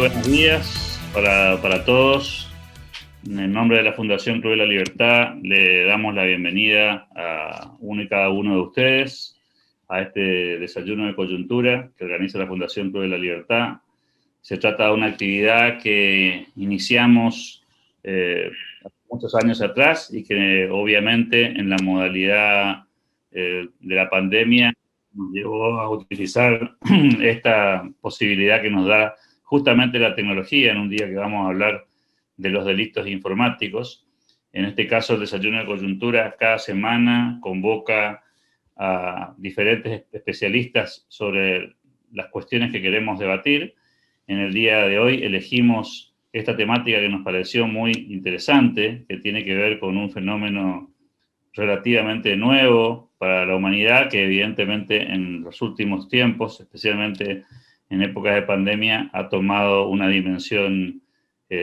buenos días para todos. En el nombre de la Fundación Club de la Libertad le damos la bienvenida a uno y cada uno de ustedes a este desayuno de coyuntura que organiza la Fundación Club de la Libertad. Se trata de una actividad que iniciamos muchos años atrás y que obviamente en la modalidad de la pandemia nos llevó a utilizar esta posibilidad que nos da justamente la tecnología en un día que vamos a hablar de los delitos informáticos. En este caso, el desayuno de coyuntura cada semana convoca a diferentes especialistas sobre las cuestiones que queremos debatir. En el día de hoy elegimos esta temática que nos pareció muy interesante, que tiene que ver con un fenómeno relativamente nuevo para la humanidad, que evidentemente en los últimos tiempos, especialmente en épocas de pandemia, ha tomado una dimensión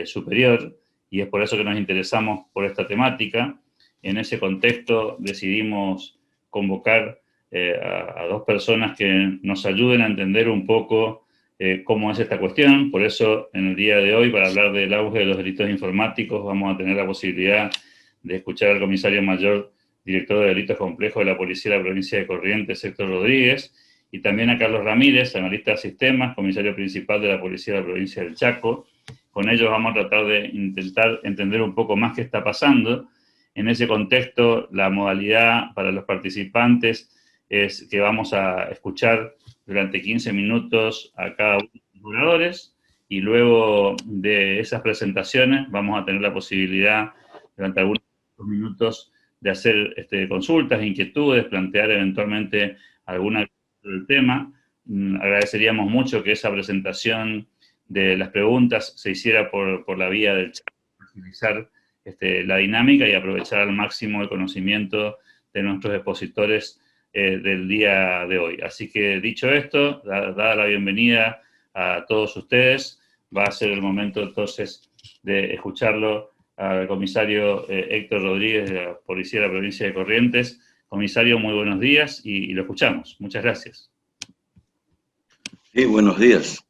superior, y es por eso que nos interesamos por esta temática. En ese contexto decidimos convocar a dos personas que nos ayuden a entender un poco cómo es esta cuestión. Por eso, en el día de hoy, para hablar del auge de los delitos informáticos, vamos a tener la posibilidad de escuchar al comisario mayor, director de delitos complejos de la Policía de la Provincia de Corrientes, Héctor Rodríguez, y también a Carlos Ramírez, analista de sistemas, comisario principal de la Policía de la Provincia del Chaco. Con ellos vamos a tratar de intentar entender un poco más qué está pasando. En ese contexto, la modalidad para los participantes es que vamos a escuchar durante 15 minutos a cada uno de los oradores, y luego de esas presentaciones vamos a tener la posibilidad durante algunos minutos de hacer consultas, inquietudes, plantear eventualmente alguna del tema. Agradeceríamos mucho que esa presentación de las preguntas se hiciera por la vía del chat, utilizar la dinámica y aprovechar al máximo el conocimiento de nuestros expositores del día de hoy. Así que, dicho esto, dada la bienvenida a todos ustedes, va a ser el momento entonces de escucharlo al comisario Héctor Rodríguez de la Policía de la Provincia de Corrientes. Comisario, muy buenos días y lo escuchamos. Muchas gracias. Sí, buenos días.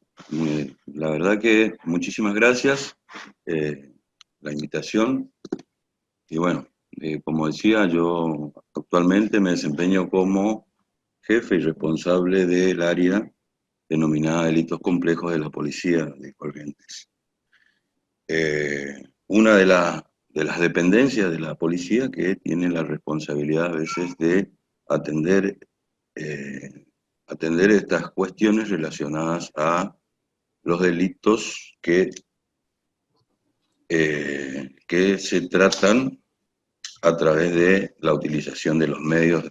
La verdad que muchísimas gracias la invitación. Y bueno, como decía, yo actualmente me desempeño como jefe y responsable del área denominada Delitos Complejos de la Policía de Corrientes. Una de las dependencias de la policía que tiene la responsabilidad a veces de atender estas cuestiones relacionadas a los delitos que se tratan a través de la utilización de los medios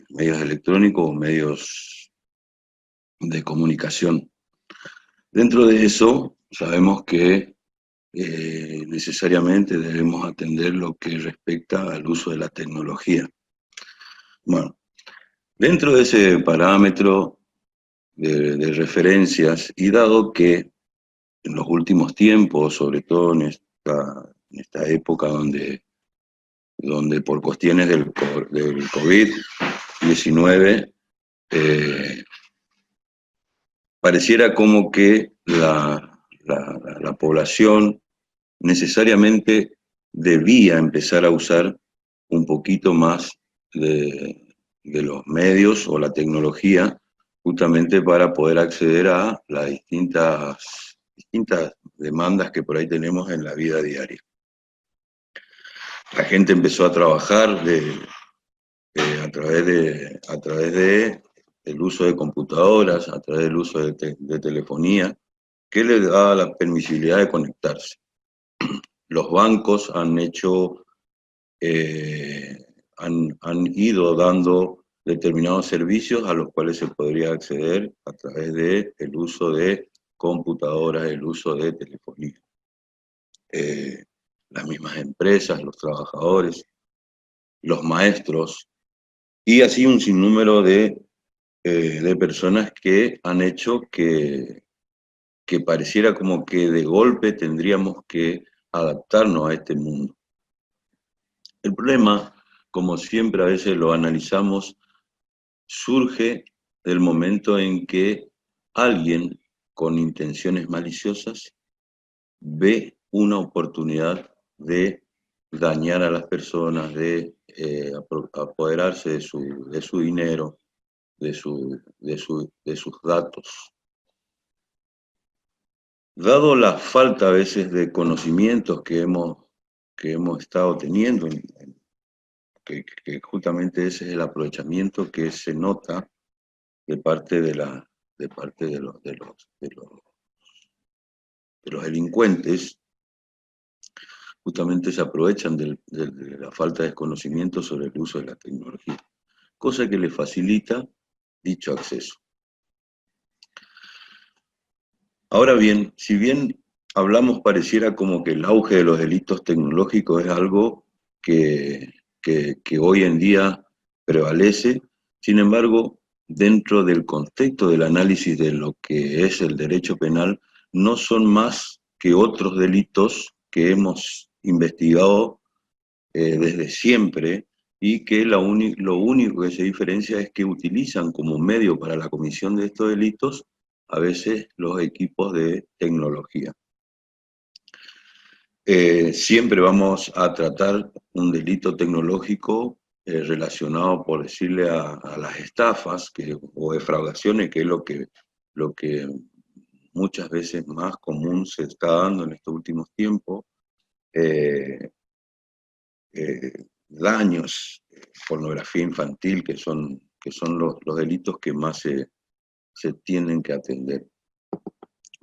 electrónicos o medios de comunicación. Dentro de eso, sabemos que necesariamente debemos atender lo que respecta al uso de la tecnología. Bueno, dentro de ese parámetro de referencias, y dado que en los últimos tiempos, sobre todo en esta época donde por cuestiones del COVID-19, pareciera como que la población necesariamente debía empezar a usar un poquito más de los medios o la tecnología, justamente para poder acceder a las distintas demandas que por ahí tenemos en la vida diaria. La gente empezó a trabajar a través de el uso de computadoras, a través del uso de telefonía, que les daba la permisibilidad de conectarse. Los bancos han ido dando determinados servicios a los cuales se podría acceder a través del uso de computadoras, el uso de telefonía. Las mismas empresas, los trabajadores, los maestros, y así un sinnúmero de personas que han hecho que pareciera como que de golpe tendríamos que adaptarnos a este mundo. El problema, como siempre a veces lo analizamos, surge del momento en que alguien con intenciones maliciosas ve una oportunidad de dañar a las personas, de apoderarse de su dinero, de sus datos. Dado la falta a veces de conocimientos que hemos estado teniendo, que justamente ese es el aprovechamiento que se nota de parte de los delincuentes, justamente se aprovechan de la falta de conocimiento sobre el uso de la tecnología, cosa que le facilita dicho acceso. Ahora bien, si bien hablamos, pareciera como que el auge de los delitos tecnológicos es algo que hoy en día prevalece, sin embargo, dentro del contexto del análisis de lo que es el derecho penal, no son más que otros delitos que hemos investigado desde siempre y que lo único que se diferencia es que utilizan como medio para la comisión de estos delitos a veces los equipos de tecnología. Siempre vamos a tratar un delito tecnológico relacionado, por decirle, a las estafas o defraudaciones, que es lo que muchas veces más común se está dando en estos últimos tiempos. Daños, pornografía infantil, que son los delitos que más se tienen que atender.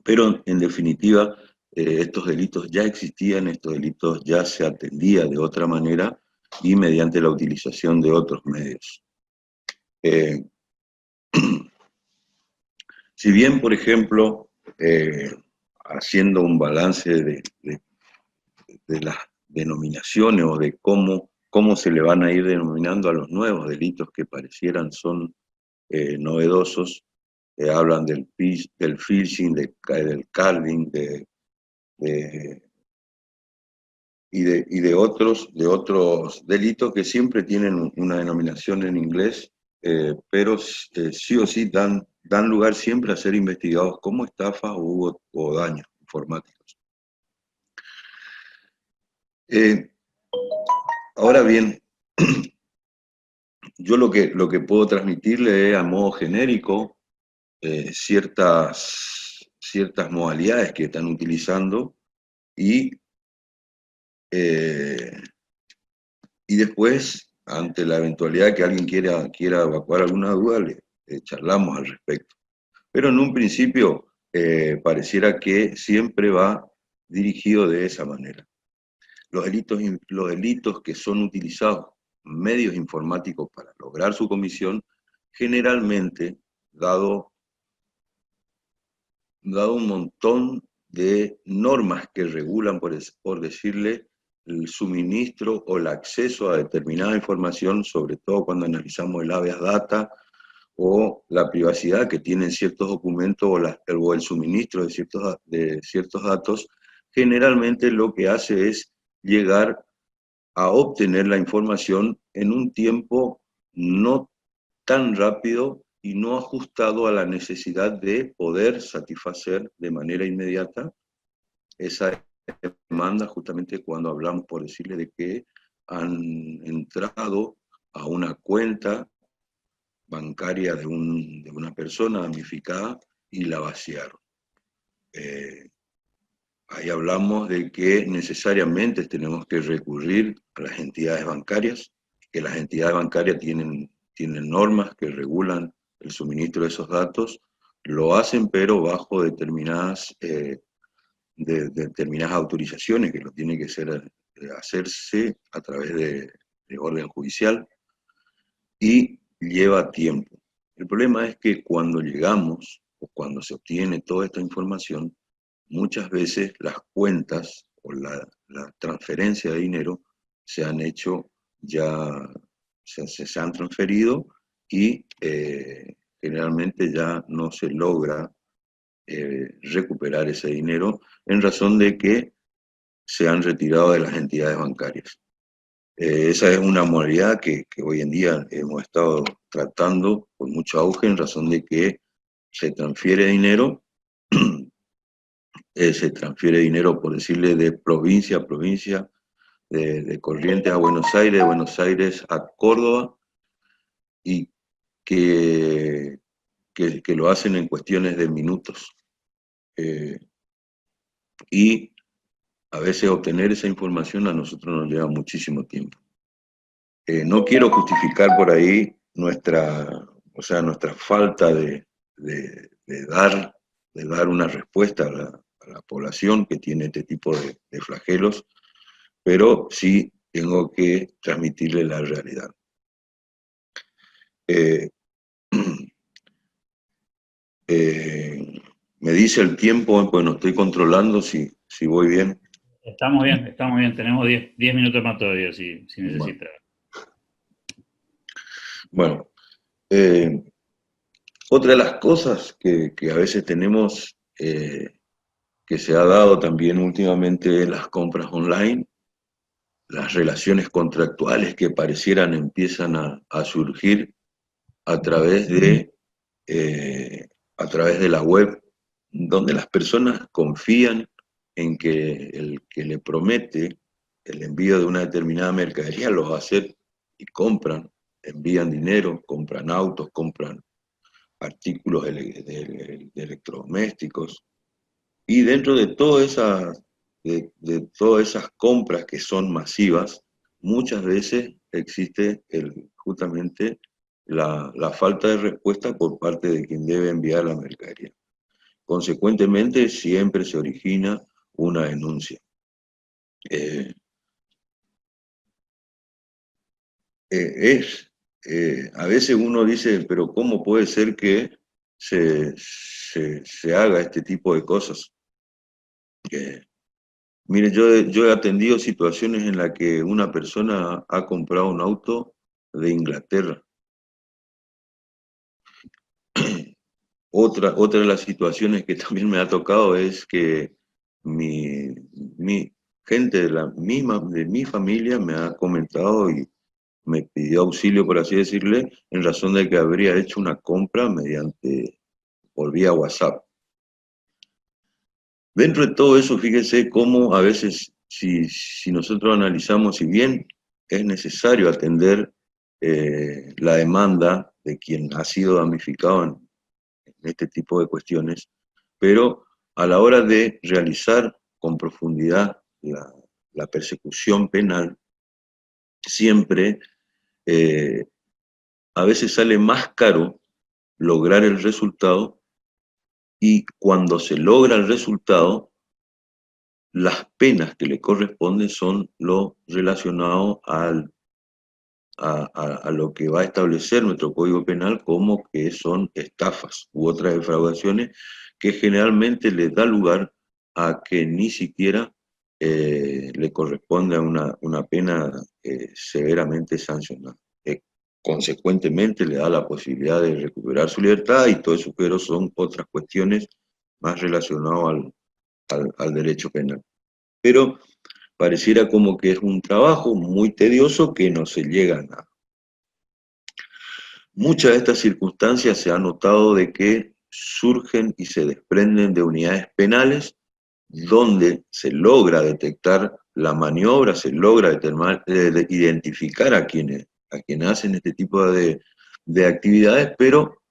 Pero en definitiva, estos delitos ya existían, estos delitos ya se atendían de otra manera y mediante la utilización de otros medios. Si bien, por ejemplo, haciendo un balance de las denominaciones o de cómo se le van a ir denominando a los nuevos delitos que parecieran son novedosos, hablan del phishing, del carding, y de otros delitos que siempre tienen una denominación en inglés, pero sí o sí dan lugar siempre a ser investigados como estafas o daños informáticos. Ahora bien, yo lo que puedo transmitirle es a modo genérico ciertas modalidades que están utilizando y después, ante la eventualidad que alguien quiera evacuar alguna duda, le charlamos al respecto. Pero en un principio pareciera que siempre va dirigido de esa manera. Los delitos que son utilizados medios informáticos para lograr su comisión, generalmente, dado un montón de normas que regulan, por decirle, el suministro o el acceso a determinada información, sobre todo cuando analizamos el habeas data o la privacidad que tienen ciertos documentos o el suministro de ciertos datos, generalmente lo que hace es llegar a obtener la información en un tiempo no tan rápido y no ajustado a la necesidad de poder satisfacer de manera inmediata esa demanda, justamente cuando hablamos, por decirle, de que han entrado a una cuenta bancaria de una persona damnificada y la vaciaron. Ahí hablamos de que necesariamente tenemos que recurrir a las entidades bancarias, que las entidades bancarias tienen normas que regulan el suministro de esos datos, lo hacen pero bajo determinadas autorizaciones que lo tiene que hacerse a través de orden judicial y lleva tiempo. El problema es que cuando llegamos o cuando se obtiene toda esta información, muchas veces las cuentas o la transferencia de dinero se han hecho ya, se han transferido y generalmente ya no se logra recuperar ese dinero en razón de que se han retirado de las entidades bancarias. Esa es una modalidad que hoy en día hemos estado tratando con mucho auge en razón de que se transfiere dinero se transfiere dinero, por decirle, de provincia a provincia, de Corrientes a Buenos Aires, de Buenos Aires a Córdoba, y que lo hacen en cuestiones de minutos. Y a veces obtener esa información a nosotros nos lleva muchísimo tiempo. No quiero justificar por ahí nuestra falta de dar una respuesta a la población que tiene este tipo de flagelos, pero sí tengo que transmitirle la realidad. Me dice el tiempo, pues no estoy controlando si voy bien. Estamos bien, tenemos 10 minutos más todavía si necesita. Bueno, otra de las cosas que a veces tenemos, que se ha dado también últimamente, las compras online, las relaciones contractuales que parecieran empiezan a surgir a través de la web, donde las personas confían en que el que le promete el envío de una determinada mercadería lo va a hacer, y compran, envían dinero, compran autos, compran artículos de electrodomésticos, y dentro de todas esas compras que son masivas, muchas veces existe justamente la falta de respuesta por parte de quien debe enviar la mercadería. Consecuentemente, siempre se origina una denuncia. A veces uno dice, pero ¿cómo puede ser que se haga este tipo de cosas? Mire, yo he atendido situaciones en las que una persona ha comprado un auto de Inglaterra. Otra de las situaciones que también me ha tocado es que mi gente de mi familia me ha comentado y me pidió auxilio, por así decirle, en razón de que habría hecho una compra por vía WhatsApp. Dentro de todo eso, fíjese cómo a veces, si nosotros analizamos, si bien es necesario atender la demanda de quien ha sido damnificado en este tipo de cuestiones, pero a la hora de realizar con profundidad la persecución penal, siempre a veces sale más caro lograr el resultado, y cuando se logra el resultado, las penas que le corresponden son lo relacionado a lo que va a establecer nuestro Código Penal, como que son estafas u otras defraudaciones, que generalmente les da lugar a que ni siquiera le corresponde a una pena severamente sancionada. Consecuentemente le da la posibilidad de recuperar su libertad, y todo eso, pero son otras cuestiones más relacionadas al derecho penal. Pero pareciera como que es un trabajo muy tedioso que no se llega a nada. Muchas de estas circunstancias se ha notado de que surgen y se desprenden de unidades penales donde se logra detectar la maniobra, se logra identificar a quienes hacen este tipo de actividades, pero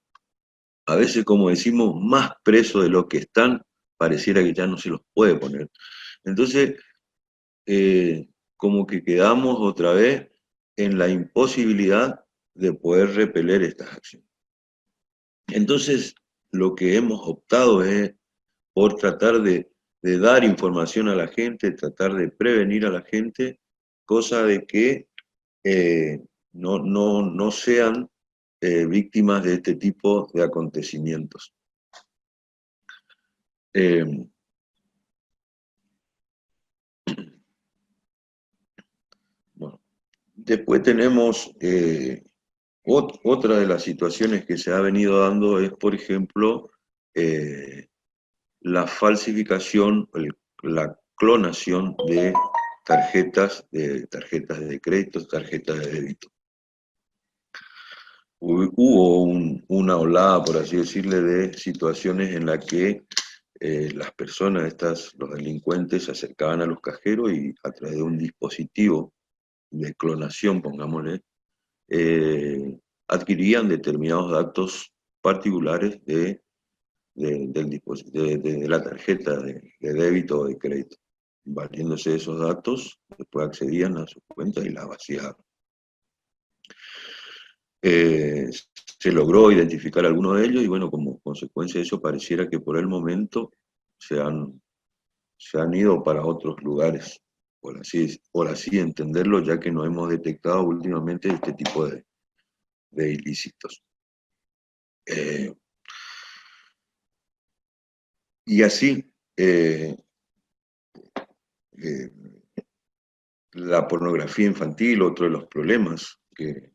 a veces, como decimos, más presos de lo que están, pareciera que ya no se los puede poner. Entonces, como que quedamos otra vez en la imposibilidad de poder repeler estas acciones. Entonces, lo que hemos optado es por tratar de dar información a la gente, tratar de prevenir a la gente, cosa de que no sean víctimas de este tipo de acontecimientos. Bueno, después tenemos otra de las situaciones que se ha venido dando es, por ejemplo, la falsificación, la clonación de tarjetas de crédito, tarjetas de débito. Hubo una olada, por así decirle, de situaciones en las que las personas, los delincuentes, se acercaban a los cajeros y a través de un dispositivo de clonación, pongámosle, adquirían determinados datos particulares de la tarjeta de débito o de crédito. Valiéndose de esos datos, después accedían a su cuenta y la vaciaban. Se logró identificar algunos de ellos y bueno, como consecuencia de eso pareciera que por el momento se han ido para otros lugares, por así entenderlo, ya que no hemos detectado últimamente este tipo de ilícitos. Y así, la pornografía infantil, otro de los problemas que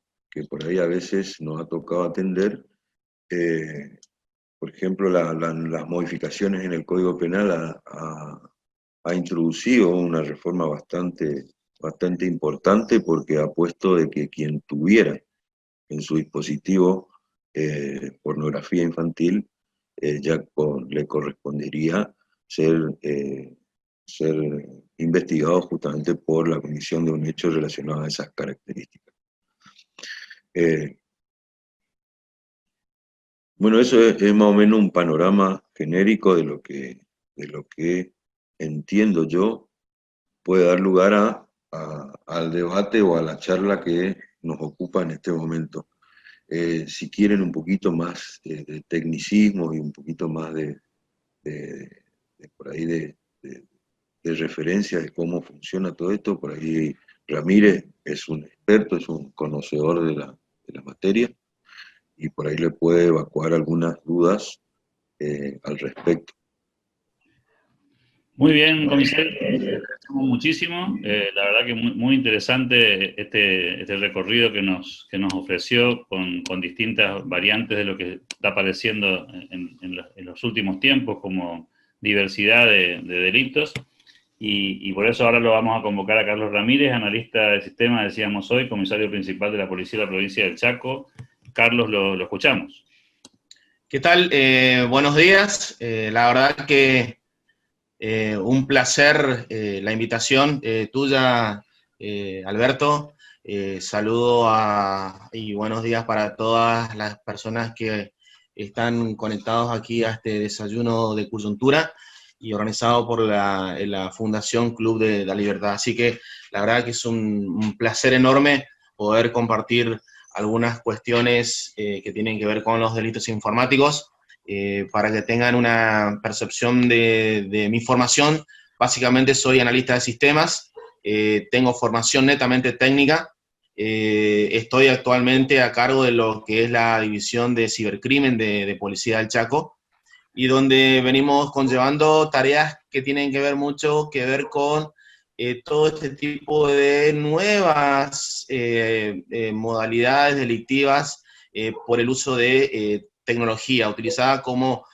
por ahí a veces nos ha tocado atender, por ejemplo, las modificaciones en el Código Penal ha introducido una reforma bastante importante, porque ha puesto de que quien tuviera en su dispositivo pornografía infantil, ya le correspondería ser investigado justamente por la comisión de un hecho relacionado a esas características. Bueno, eso es más o menos un panorama genérico de lo que entiendo yo puede dar lugar al debate o a la charla que nos ocupa en este momento. Si quieren un poquito más de tecnicismo y un poquito más por ahí de referencia de cómo funciona todo esto, por ahí Ramírez es un experto, es un conocedor de la materia, y por ahí le puede evacuar algunas dudas al respecto. Muy bien, comisario, agradecemos muchísimo. La verdad que muy interesante este recorrido que nos ofreció con distintas variantes de lo que está apareciendo en los últimos tiempos como diversidad de delitos. Y por eso ahora lo vamos a convocar a Carlos Ramírez, analista de sistema, decíamos hoy, comisario principal de la Policía de la Provincia del Chaco. Carlos, lo escuchamos. ¿Qué tal? Buenos días. La verdad que un placer la invitación tuya, Alberto. Saludo y buenos días para todas las personas que están conectados aquí a este desayuno de coyuntura y organizado por la Fundación Club de la Libertad. Así que la verdad que es un placer enorme poder compartir algunas cuestiones que tienen que ver con los delitos informáticos. Para que tengan una percepción de mi formación, básicamente soy analista de sistemas, tengo formación netamente técnica, estoy actualmente a cargo de lo que es la división de cibercrimen de Policía del Chaco, y donde venimos conllevando tareas que tienen que ver mucho con todo este tipo de nuevas modalidades delictivas por el uso de tecnología, utilizada como,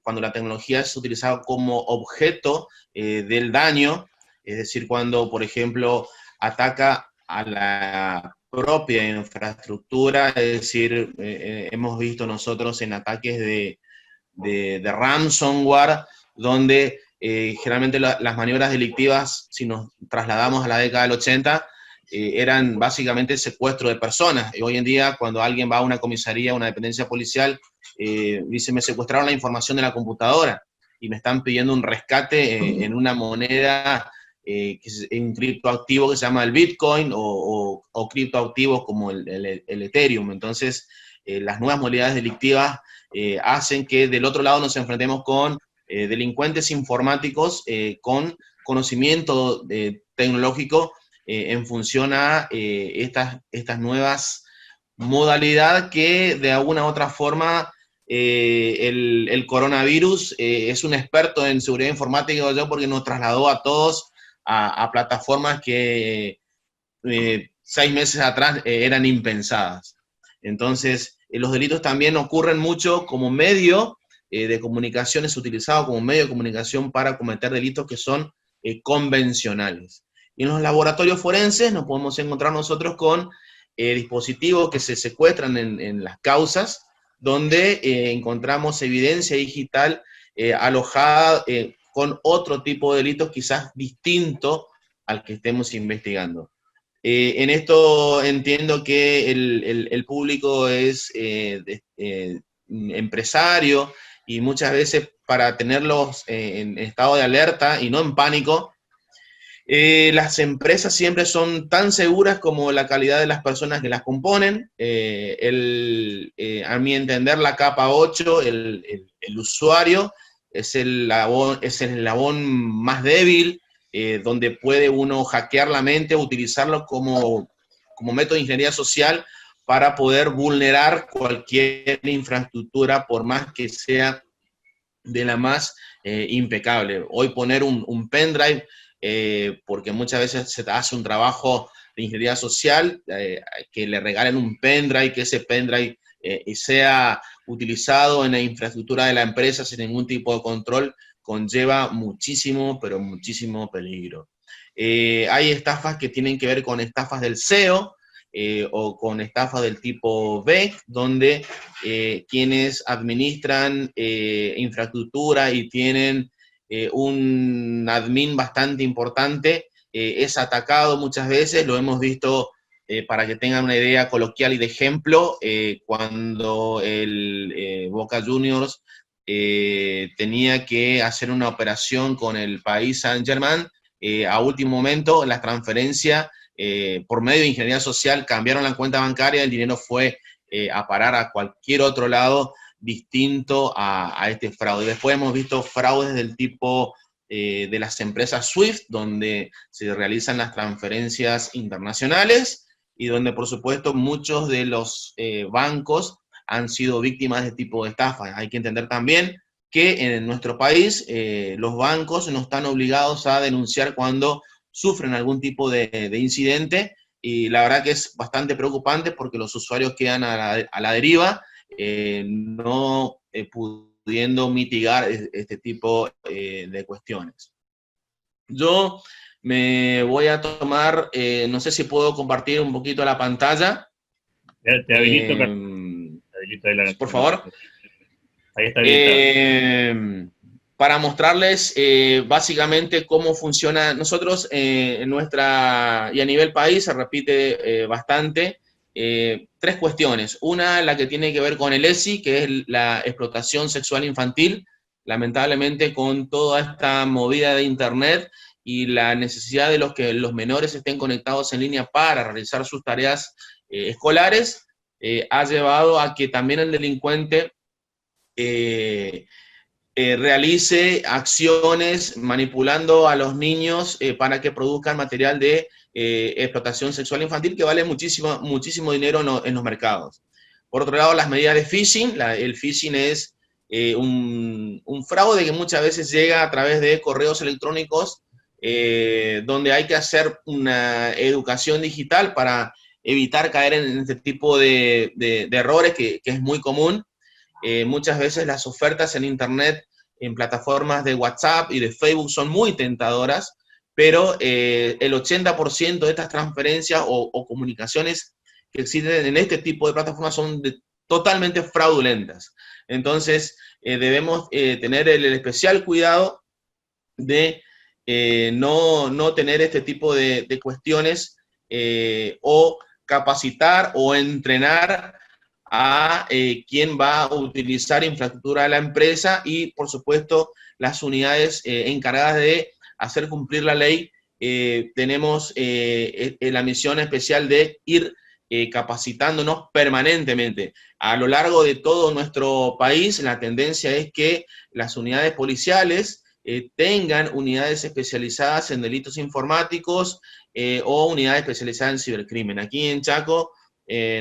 cuando la tecnología es utilizada como objeto del daño, es decir, cuando, por ejemplo, ataca a la propia infraestructura, es decir, hemos visto nosotros en ataques de ransomware, donde generalmente las maniobras delictivas, si nos trasladamos a la década del 80, eran básicamente secuestro de personas. Y hoy en día, cuando alguien va a una comisaría, a una dependencia policial, dice, me secuestraron la información de la computadora y me están pidiendo un rescate en una moneda, que es un criptoactivo que se llama el Bitcoin, o criptoactivos como el Ethereum. Entonces, las nuevas modalidades delictivas hacen que del otro lado nos enfrentemos con delincuentes informáticos con conocimiento tecnológico en función a estas nuevas modalidades que de alguna u otra forma el coronavirus es un experto en seguridad informática, yo, porque nos trasladó a todos a plataformas que 6 meses atrás eran impensadas. Entonces, los delitos también ocurren mucho como medio de comunicación, es utilizado como medio de comunicación para cometer delitos que son convencionales. Y en los laboratorios forenses nos podemos encontrar nosotros con dispositivos que se secuestran en las causas, donde encontramos evidencia digital alojada con otro tipo de delitos quizás distinto al que estemos investigando. En esto entiendo que el público es empresario, y muchas veces para tenerlos en estado de alerta y no en pánico, las empresas siempre son tan seguras como la calidad de las personas que las componen. A mi entender, la capa 8, el usuario, es el eslabón más débil, donde puede uno hackear la mente, utilizarlo como método de ingeniería social para poder vulnerar cualquier infraestructura, por más que sea de la más impecable. Hoy poner un pendrive, porque muchas veces se hace un trabajo de ingeniería social, que le regalen un pendrive, que ese pendrive sea utilizado en la infraestructura de la empresa sin ningún tipo de control, conlleva muchísimo, pero muchísimo peligro. Hay estafas que tienen que ver con estafas del SEO, o con estafas del tipo B, donde quienes administran infraestructura y tienen un admin bastante importante, es atacado muchas veces. Lo hemos visto, para que tengan una idea coloquial y de ejemplo, cuando el Boca Juniors tenía que hacer una operación con el Paris Saint-Germain, a último momento la transferencia, por medio de ingeniería social, cambiaron la cuenta bancaria, el dinero fue a parar a cualquier otro lado distinto a este fraude. Después hemos visto fraudes del tipo de las empresas SWIFT, donde se realizan las transferencias internacionales y donde, por supuesto, muchos de los bancos han sido víctimas de este tipo de estafas. Hay que entender también que en nuestro país los bancos no están obligados a denunciar cuando sufren algún tipo de incidente, y la verdad que es bastante preocupante porque los usuarios quedan a la deriva, no pudiendo mitigar este tipo de cuestiones. Yo me voy a tomar, no sé si puedo compartir un poquito la pantalla. Te habilito, te habilito ahí por favor. Ahí está habilitado. Para mostrarles básicamente cómo funciona. Nosotros en nuestra, y a nivel país se repite bastante, tres cuestiones. Una, la que tiene que ver con el ESI, que es la explotación sexual infantil. Lamentablemente, con toda esta movida de internet y la necesidad de que los menores estén conectados en línea para realizar sus tareas escolares, ha llevado a que también el delincuente realice acciones manipulando a los niños para que produzcan material de explotación sexual infantil, que vale muchísimo, muchísimo dinero en los mercados. Por otro lado, las medidas de phishing. El phishing es un fraude que muchas veces llega a través de correos electrónicos, donde hay que hacer una educación digital para evitar caer en este tipo de errores, que es muy común. Muchas veces las ofertas en internet, en plataformas de WhatsApp y de Facebook, son muy tentadoras, pero el 80% de estas transferencias o comunicaciones que existen en este tipo de plataformas son totalmente fraudulentas. Entonces, debemos tener el especial cuidado de no tener este tipo de cuestiones, o capacitar o entrenar a quien va a utilizar infraestructura de la empresa, y por supuesto las unidades encargadas de hacer cumplir la ley. Tenemos la misión especial de ir capacitándonos permanentemente. A lo largo de todo nuestro país, la tendencia es que las unidades policiales tengan unidades especializadas en delitos informáticos, o unidades especializadas en cibercrimen. Aquí en Chaco,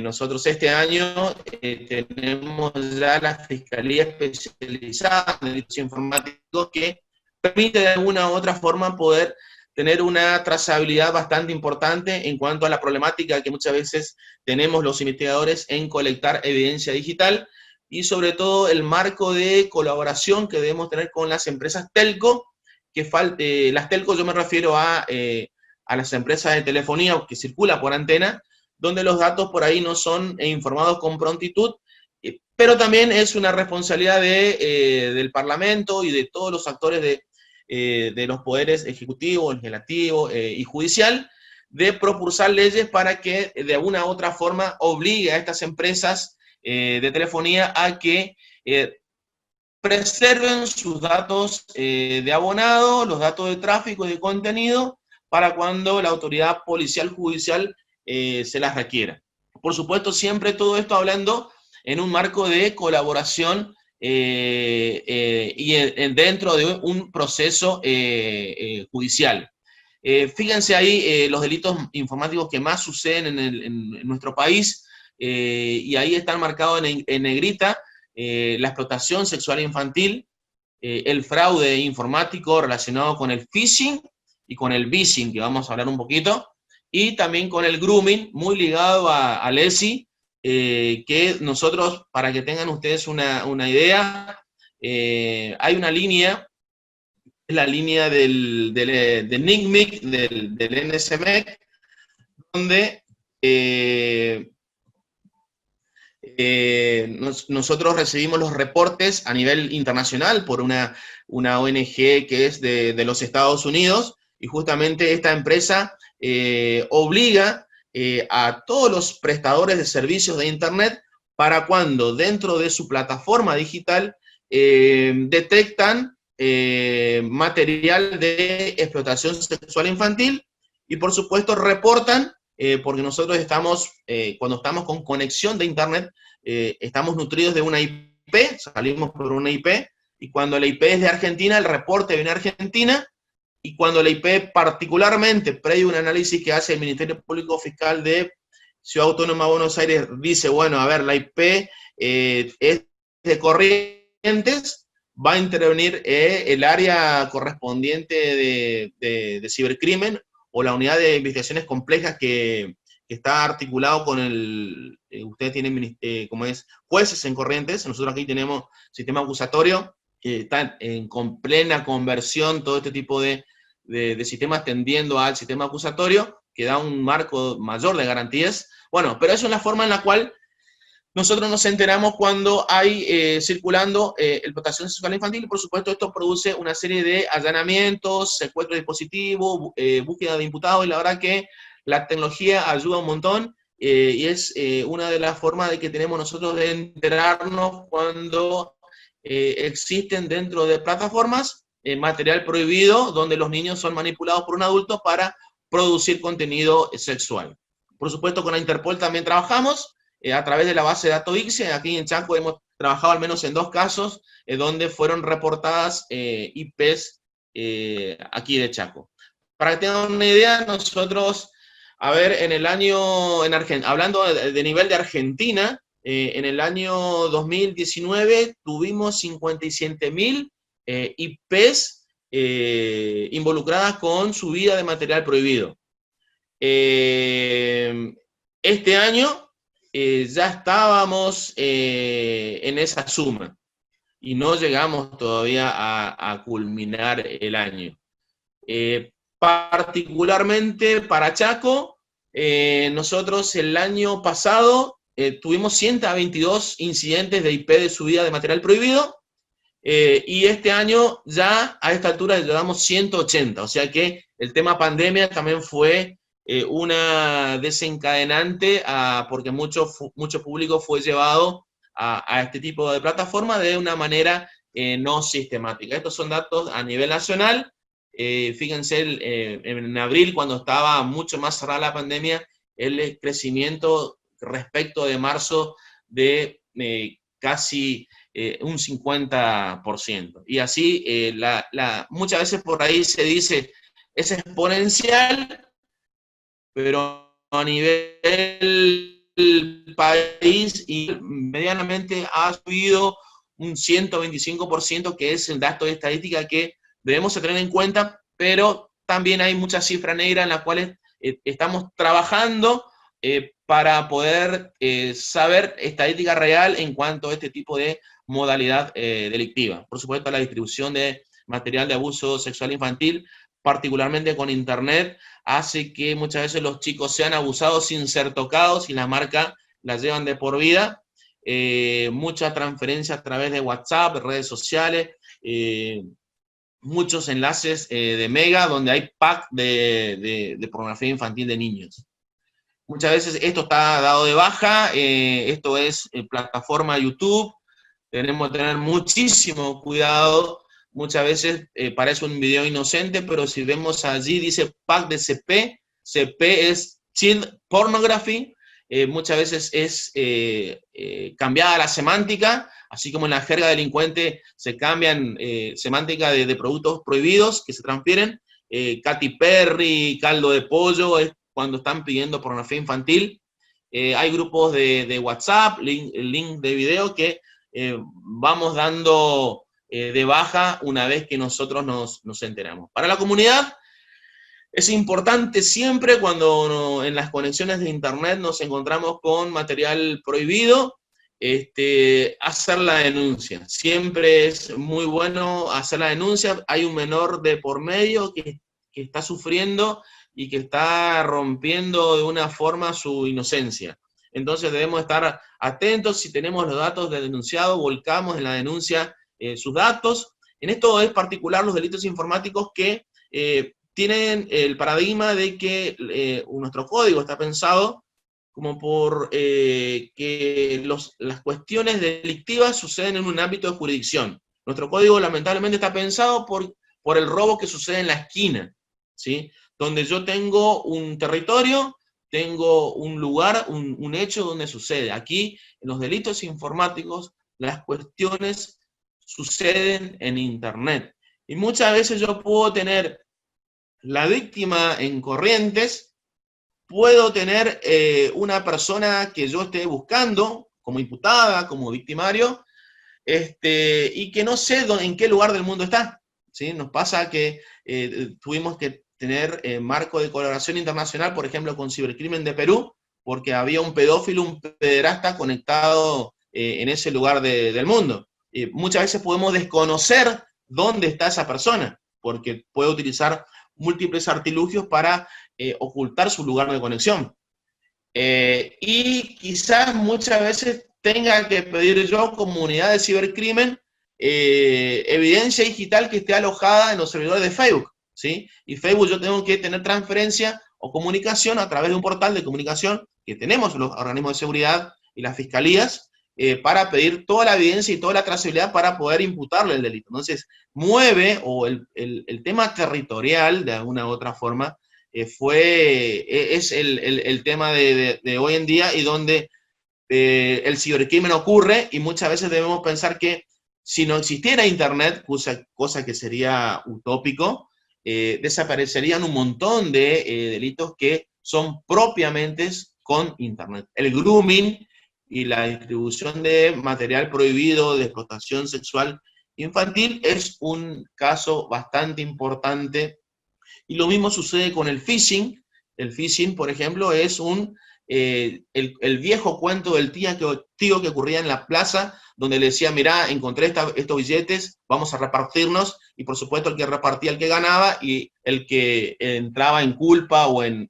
nosotros este año tenemos ya la Fiscalía Especializada en Delitos Informáticos, que permite de alguna u otra forma poder tener una trazabilidad bastante importante en cuanto a la problemática que muchas veces tenemos los investigadores en colectar evidencia digital, y sobre todo el marco de colaboración que debemos tener con las empresas telco. Las telco, yo me refiero a las empresas de telefonía que circula por antena, donde los datos por ahí no son informados con prontitud, pero también es una responsabilidad del Parlamento y de todos los actores de los poderes ejecutivo, legislativo y judicial, de propulsar leyes para que de alguna u otra forma obligue a estas empresas de telefonía a que preserven sus datos de abonado, los datos de tráfico y de contenido, para cuando la autoridad policial judicial se las requiera. Por supuesto, siempre todo esto hablando en un marco de colaboración y dentro de un proceso judicial. Fíjense ahí los delitos informáticos que más suceden en nuestro país, y ahí están marcados en negrita la explotación sexual infantil, el fraude informático relacionado con el phishing y con el vishing, que vamos a hablar un poquito, y también con el grooming, muy ligado al ESI, que nosotros, para que tengan ustedes una idea, hay una línea, la línea del NICMIC, del NSMEC, donde nosotros recibimos los reportes a nivel internacional por una ONG que es de los Estados Unidos, y justamente esta empresa obliga a todos los prestadores de servicios de Internet, para cuando dentro de su plataforma digital detectan material de explotación sexual infantil, y por supuesto reportan, porque nosotros estamos, cuando estamos con conexión de Internet, estamos nutridos de una IP, salimos por una IP, y cuando la IP es de Argentina, el reporte viene a Argentina, y cuando la IP particularmente, previo a un análisis que hace el Ministerio Público Fiscal de Ciudad Autónoma de Buenos Aires, dice, bueno, a ver, la IP es de Corrientes, va a intervenir el área correspondiente de cibercrimen, o la unidad de investigaciones complejas que está articulado con ustedes tienen como es jueces en Corrientes, nosotros aquí tenemos sistema acusatorio, que está con plena conversión todo este tipo de sistemas tendiendo al sistema acusatorio, que da un marco mayor de garantías. Bueno, pero eso es la forma en la cual nosotros nos enteramos cuando hay circulando explotación sexual infantil, y por supuesto esto produce una serie de allanamientos, secuestro de dispositivos, búsqueda de imputados, y la verdad que la tecnología ayuda un montón, y es una de las formas de que tenemos nosotros de enterarnos cuando existen dentro de plataformas material prohibido, donde los niños son manipulados por un adulto para producir contenido sexual. Por supuesto, con la Interpol también trabajamos, a través de la base de datos ICSE. Aquí en Chaco hemos trabajado al menos en 2 casos donde fueron reportadas IPs aquí de Chaco. Para que tengan una idea, nosotros, a ver, en el año, hablando de nivel de Argentina, en el año 2019 tuvimos 57.000 IPs involucradas con subida de material prohibido. Este año ya estábamos en esa suma, y no llegamos todavía a culminar el año. Particularmente para Chaco, nosotros el año pasado tuvimos 122 incidentes de IP de subida de material prohibido, y este año ya a esta altura llevamos 180, o sea que el tema pandemia también fue una desencadenante, porque mucho público fue llevado a este tipo de plataforma de una manera no sistemática. Estos son datos a nivel nacional. Fíjense, en abril, cuando estaba mucho más cerrada la pandemia, el crecimiento respecto de marzo de casi un 50%. Y así, muchas veces por ahí se dice, es exponencial, pero a nivel país y medianamente ha subido un 125%, que es el dato de estadística que debemos tener en cuenta, pero también hay muchas cifras negras en las cuales estamos trabajando para poder saber estadística real en cuanto a este tipo de modalidad delictiva. Por supuesto, la distribución de material de abuso sexual infantil, particularmente con Internet, hace que muchas veces los chicos sean abusados sin ser tocados, y la marca la llevan de por vida. mucha transferencia a través de WhatsApp, redes sociales, muchos enlaces de Mega donde hay pack de pornografía infantil de niños. Muchas veces esto está dado de baja, esto es plataforma YouTube, tenemos que tener muchísimo cuidado. Muchas veces parece un video inocente, pero si vemos allí dice pack de CP, CP es Child Pornography, muchas veces es cambiada la semántica, así como en la jerga delincuente se cambian semántica de productos prohibidos que se transfieren. Katy Perry, caldo de pollo, es cuando están pidiendo pornografía infantil. Hay grupos de WhatsApp, link de video que vamos dando de baja una vez que nosotros nos enteramos. Para la comunidad es importante siempre cuando en las conexiones de internet nos encontramos con material prohibido, hacer la denuncia. Siempre es muy bueno hacer la denuncia. Hay un menor de por medio que está sufriendo y que está rompiendo de una forma su inocencia. Entonces debemos estar atentos. Si tenemos los datos del denunciado, volcamos en la denuncia sus datos. En esto es particular los delitos informáticos que tienen el paradigma de que nuestro código está pensado como por que las cuestiones delictivas suceden en un ámbito de jurisdicción. Nuestro código lamentablemente está pensado por el robo que sucede en la esquina, ¿sí? Donde yo tengo un territorio, tengo un lugar, un hecho donde sucede. Aquí, en los delitos informáticos, las cuestiones suceden en Internet. Y muchas veces yo puedo tener la víctima en Corrientes, puedo tener una persona que yo esté buscando como imputada, como victimario, y que no sé en qué lugar del mundo está, ¿sí? Nos pasa que tuvimos que tener marco de colaboración internacional, por ejemplo, con Cibercrimen de Perú, porque había un pedófilo, un pederasta conectado en ese lugar del mundo. Muchas veces podemos desconocer dónde está esa persona, porque puede utilizar múltiples artilugios para ocultar su lugar de conexión. Y quizás muchas veces tenga que pedir yo, como unidad de cibercrimen, evidencia digital que esté alojada en los servidores de Facebook, ¿sí? Y Facebook yo tengo que tener transferencia o comunicación a través de un portal de comunicación que tenemos los organismos de seguridad y las fiscalías para pedir toda la evidencia y toda la trazabilidad para poder imputarle el delito. Entonces, mueve, o el tema territorial, de alguna u otra forma, es el tema de hoy en día, y donde el cibercrimen ocurre, y muchas veces debemos pensar que si no existiera Internet, cosa que sería utópico, desaparecerían un montón de delitos que son propiamente con Internet. El grooming y la distribución de material prohibido de explotación sexual infantil es un caso bastante importante. Y lo mismo sucede con el phishing. El phishing, por ejemplo, es el viejo cuento del tío que ocurría en la plaza, donde le decía, mirá, encontré estos billetes, vamos a repartirnos, y por supuesto el que repartía el que ganaba, y el que entraba en culpa o en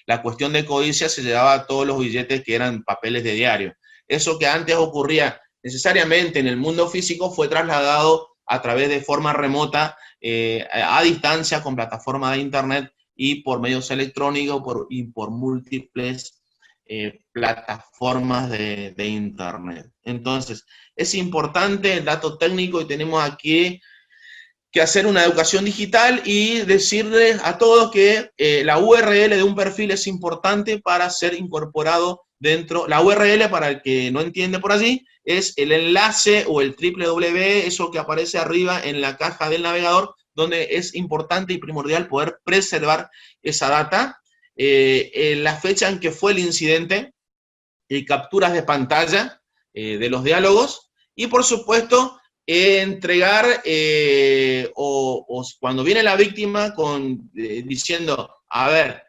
la cuestión de codicia se llevaba todos los billetes que eran papeles de diario. Eso que antes ocurría necesariamente en el mundo físico fue trasladado a través de forma remota, a distancia, con plataformas de internet y por medios electrónicos y por múltiples plataformas de internet. Entonces, es importante el dato técnico, y tenemos aquí que hacer una educación digital y decirles a todos que la URL de un perfil es importante para ser incorporado dentro. La URL, para el que no entiende por allí, es el enlace o el www, eso que aparece arriba en la caja del navegador, donde es importante y primordial poder preservar esa data, la fecha en que fue el incidente, capturas de pantalla de los diálogos, y por supuesto entregar, o cuando viene la víctima diciendo, a ver,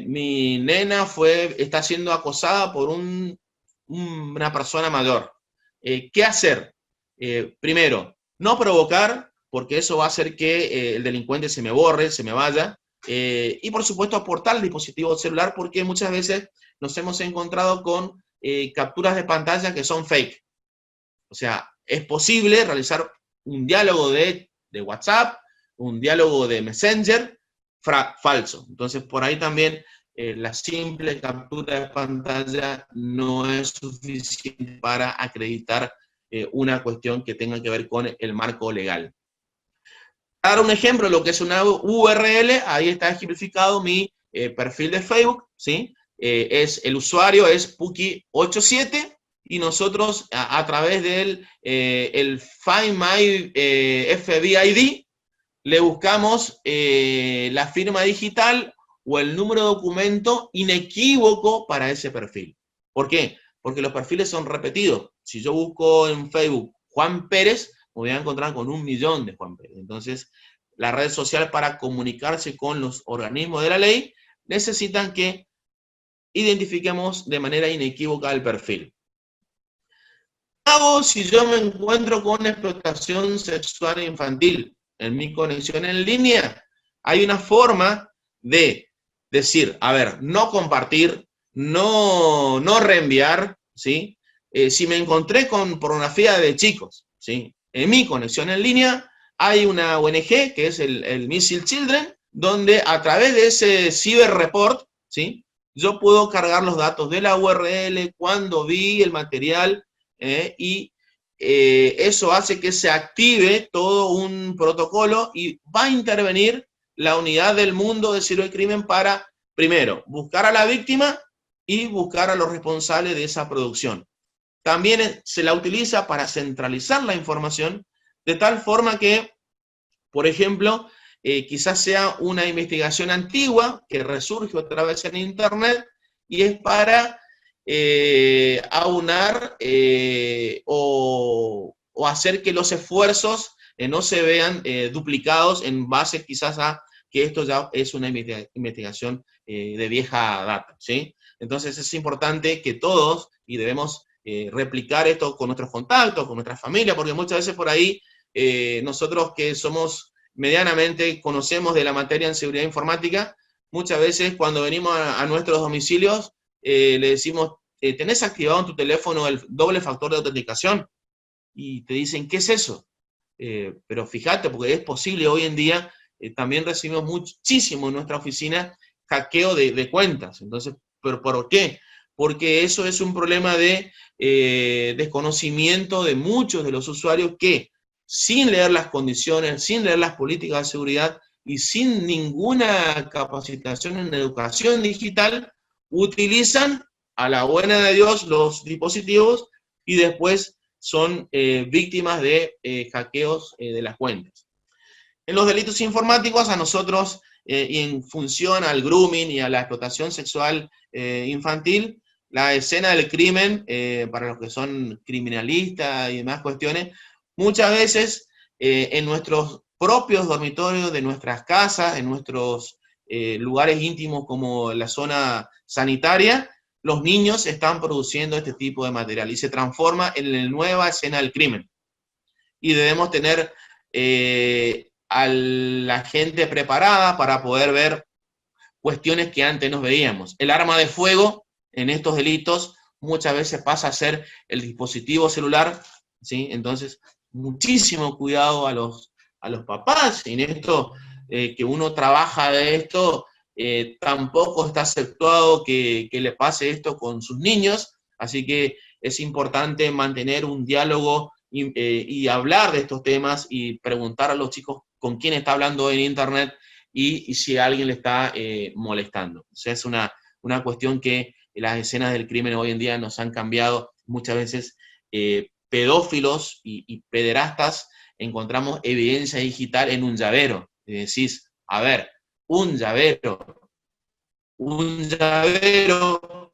mi nena está siendo acosada por una persona mayor. ¿Qué hacer? Primero, no provocar, porque eso va a hacer que el delincuente se me borre, se me vaya. Y por supuesto aportar el dispositivo celular, porque muchas veces nos hemos encontrado con capturas de pantalla que son fake. O sea, es posible realizar un diálogo de WhatsApp, un diálogo de Messenger falso. Entonces, por ahí también la simple captura de pantalla no es suficiente para acreditar una cuestión que tenga que ver con el marco legal. Para dar un ejemplo de lo que es una URL, ahí está ejemplificado mi perfil de Facebook, ¿sí? El usuario es Puki87, y nosotros a través del el Find My FBID le buscamos la firma digital o el número de documento inequívoco para ese perfil. ¿Por qué? Porque los perfiles son repetidos. Si yo busco en Facebook Juan Pérez, me voy a encontrar con 1 millón de Juan Pérez. Entonces, la red social, para comunicarse con los organismos de la ley, necesitan que identifiquemos de manera inequívoca el perfil. ¿Qué hago si yo me encuentro con explotación sexual infantil en mi conexión en línea? Hay una forma de decir, a ver, no compartir, no reenviar, ¿sí? Si me encontré con pornografía de chicos, ¿sí? En mi conexión en línea hay una ONG que es el Missing Children, donde a través de ese Cyber Report, ¿sí? Yo puedo cargar los datos de la URL, cuando vi el material, y eso hace que se active todo un protocolo y va a intervenir la unidad del mundo de cibercrimen para, primero, buscar a la víctima y buscar a los responsables de esa producción. También se la utiliza para centralizar la información de tal forma que, por ejemplo, quizás sea una investigación antigua que resurge otra vez en Internet y es para aunar o hacer que los esfuerzos no se vean duplicados en base quizás a que esto ya es una investigación de vieja data, ¿sí? Entonces es importante que todos, y debemos replicar esto con nuestros contactos, con nuestra familia, porque muchas veces por ahí nosotros que somos medianamente, conocemos de la materia en seguridad informática, muchas veces cuando venimos a nuestros domicilios, le decimos, ¿tenés activado en tu teléfono el doble factor de autenticación? Y te dicen, ¿qué es eso? Pero fíjate, porque es posible hoy en día, también recibimos muchísimo en nuestra oficina hackeo de cuentas. Entonces, ¿pero por qué? Porque eso es un problema de desconocimiento de muchos de los usuarios que, sin leer las condiciones, sin leer las políticas de seguridad y sin ninguna capacitación en educación digital, utilizan a la buena de Dios los dispositivos y después son víctimas de hackeos de las cuentas. En los delitos informáticos, a nosotros, y en función al grooming y a la explotación sexual infantil, la escena del crimen, para los que son criminalistas y demás cuestiones, muchas veces en nuestros propios dormitorios de nuestras casas, en nuestros lugares íntimos como la zona sanitaria, los niños están produciendo este tipo de material y se transforma en la nueva escena del crimen. Y debemos tener a la gente preparada para poder ver cuestiones que antes no veíamos. El arma de fuego en estos delitos muchas veces pasa a ser el dispositivo celular, ¿sí? Entonces, muchísimo cuidado a los papás. En esto, que uno trabaja de esto, tampoco está aceptado que le pase esto con sus niños, así que es importante mantener un diálogo y hablar de estos temas y preguntar a los chicos con quién está hablando en Internet y si alguien le está molestando. O sea, es una cuestión que las escenas del crimen hoy en día nos han cambiado. Muchas veces pedófilos y pederastas encontramos evidencia digital en un llavero. Y decís, a ver, un llavero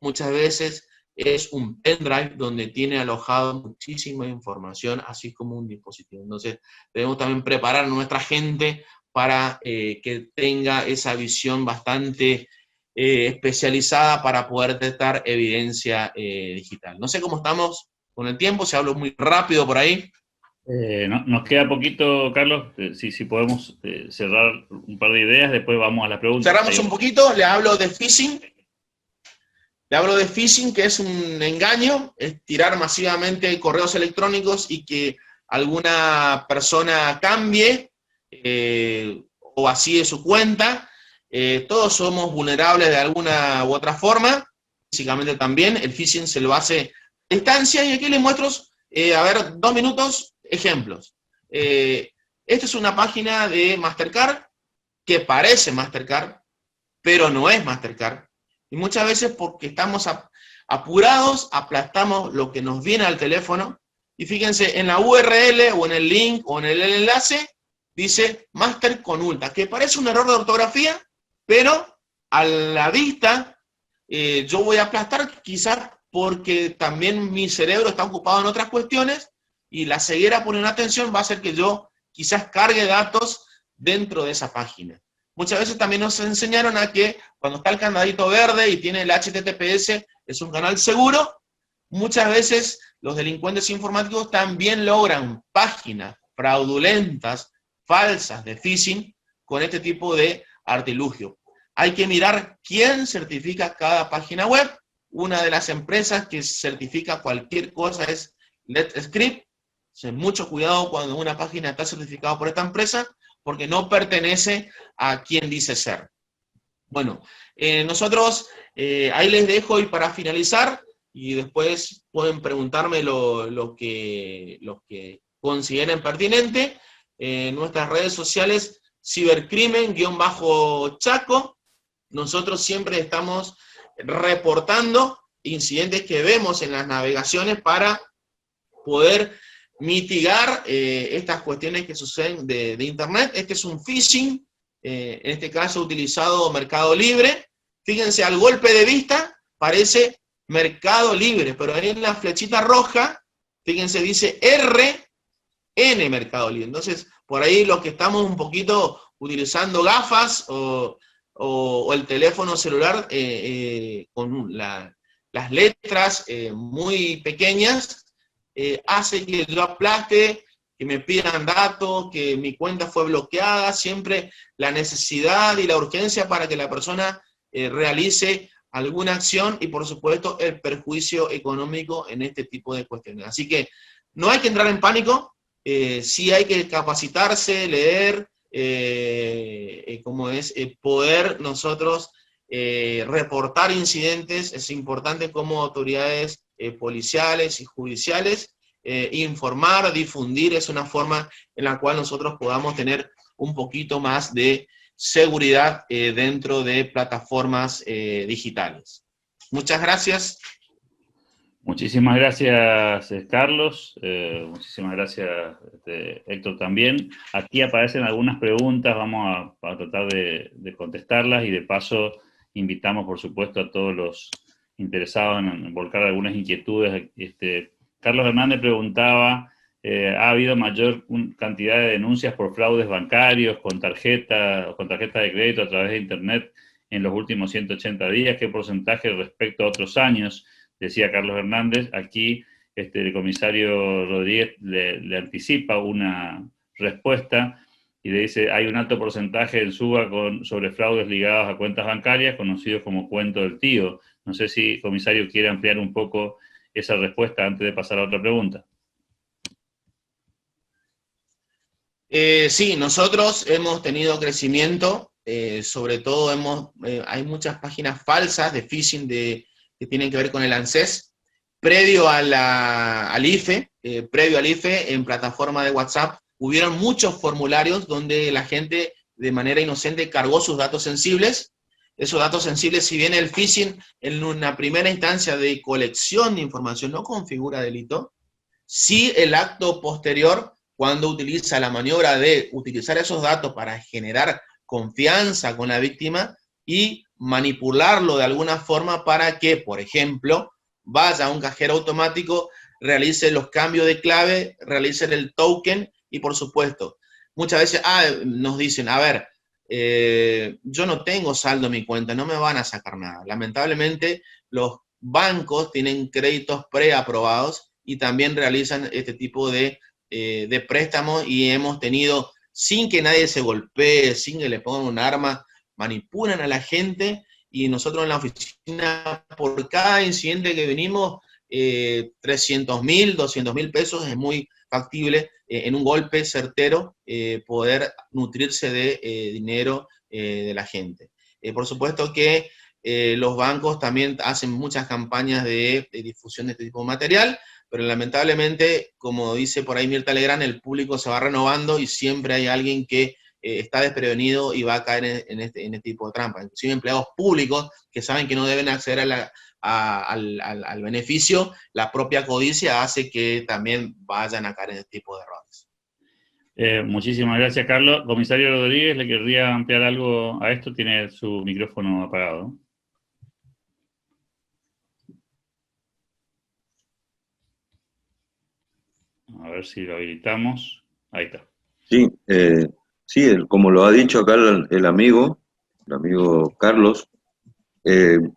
muchas veces es un pendrive donde tiene alojado muchísima información, así como un dispositivo. Entonces, debemos también preparar a nuestra gente para que tenga esa visión bastante especializada para poder detectar evidencia digital. No sé cómo estamos con el tiempo, si hablo muy rápido por ahí. Nos queda poquito, Carlos, si podemos cerrar un par de ideas, después vamos a las preguntas. Cerramos un poquito, le hablo de phishing. Le hablo de phishing, que es un engaño, es tirar masivamente correos electrónicos y que alguna persona cambie o vacíe su cuenta. Todos somos vulnerables de alguna u otra forma, físicamente también. El phishing se lo hace a distancia, y aquí les muestro, a ver, 2 minutos, ejemplos. Esta es una página de Mastercard que parece Mastercard, pero no es Mastercard. Y muchas veces, porque estamos apurados, aplastamos lo que nos viene al teléfono, y fíjense, en la URL o en el link o en el enlace dice Master con Ulta, que parece un error de ortografía, pero a la vista yo voy a aplastar, quizás porque también mi cerebro está ocupado en otras cuestiones, y la ceguera por una atención va a hacer que yo quizás cargue datos dentro de esa página. Muchas veces también nos enseñaron a que cuando está el candadito verde y tiene el HTTPS, es un canal seguro. Muchas veces los delincuentes informáticos también logran páginas fraudulentas, falsas, de phishing, con este tipo de artilugio. Hay que mirar quién certifica cada página web. Una de las empresas que certifica cualquier cosa es Let's Script. Mucho cuidado cuando una página está certificada por esta empresa, porque no pertenece a quien dice ser. Bueno, nosotros ahí les dejo, y para finalizar, y después pueden preguntarme lo que consideren pertinente, nuestras redes sociales, cibercrimen_chaco. Nosotros siempre estamos reportando incidentes que vemos en las navegaciones para poder mitigar estas cuestiones que suceden de Internet. Este es un phishing, en este caso utilizado Mercado Libre. Fíjense, al golpe de vista parece Mercado Libre, pero ahí en la flechita roja, fíjense, dice RN Mercado Libre. Entonces, por ahí los que estamos un poquito utilizando gafas o el teléfono celular con las letras muy pequeñas, hace que yo aplaste, que me pidan datos, que mi cuenta fue bloqueada. Siempre la necesidad y la urgencia para que la persona realice alguna acción, y por supuesto el perjuicio económico en este tipo de cuestiones. Así que no hay que entrar en pánico, sí hay que capacitarse, leer, poder nosotros reportar incidentes. Es importante como autoridades policiales y judiciales, informar, difundir, es una forma en la cual nosotros podamos tener un poquito más de seguridad dentro de plataformas digitales. Muchas gracias. Muchísimas gracias, Carlos. Muchísimas gracias, Héctor, también. Aquí aparecen algunas preguntas, vamos a tratar de contestarlas, y de paso invitamos, por supuesto, a todos los interesados en volcar algunas inquietudes. Carlos Hernández preguntaba, ¿ha habido mayor cantidad de denuncias por fraudes bancarios con tarjeta de crédito a través de Internet en los últimos 180 días? ¿Qué porcentaje respecto a otros años? Decía Carlos Hernández. Aquí el comisario Rodríguez le anticipa una respuesta y le dice: hay un alto porcentaje en SUBA sobre fraudes ligados a cuentas bancarias, conocidos como cuento del tío. No sé si, comisario, quiere ampliar un poco esa respuesta antes de pasar a otra pregunta. Sí, nosotros hemos tenido crecimiento, sobre todo hay muchas páginas falsas de phishing que tienen que ver con el ANSES. Previo al IFE, en plataforma de WhatsApp, hubieron muchos formularios donde la gente de manera inocente cargó sus datos sensibles. Esos datos sensibles, si bien el phishing en una primera instancia de colección de información no configura delito, sí el acto posterior, cuando utiliza la maniobra de utilizar esos datos para generar confianza con la víctima y manipularlo de alguna forma para que, por ejemplo, vaya a un cajero automático, realice los cambios de clave, realice el token, y por supuesto, muchas veces nos dicen: a ver, yo no tengo saldo en mi cuenta, no me van a sacar nada. Lamentablemente, los bancos tienen créditos preaprobados y también realizan este tipo de préstamos, y hemos tenido, sin que nadie se golpee, sin que le pongan un arma, manipulan a la gente y nosotros en la oficina, por cada incidente que venimos, 300.000, 200.000 pesos es muy factible en un golpe certero poder nutrirse de dinero de la gente. Por supuesto que los bancos también hacen muchas campañas de difusión de este tipo de material, pero lamentablemente, como dice por ahí Mirta Legrand, el público se va renovando y siempre hay alguien que está desprevenido y va a caer en este tipo de trampas. Inclusive empleados públicos que saben que no deben acceder al beneficio, la propia codicia hace que también vayan a caer en este tipo de errores. Muchísimas gracias, Carlos. Comisario Rodríguez, ¿le querría ampliar algo a esto? Tiene su micrófono apagado. A ver si lo habilitamos. Ahí está. Sí, sí, como lo ha dicho acá el amigo Carlos, el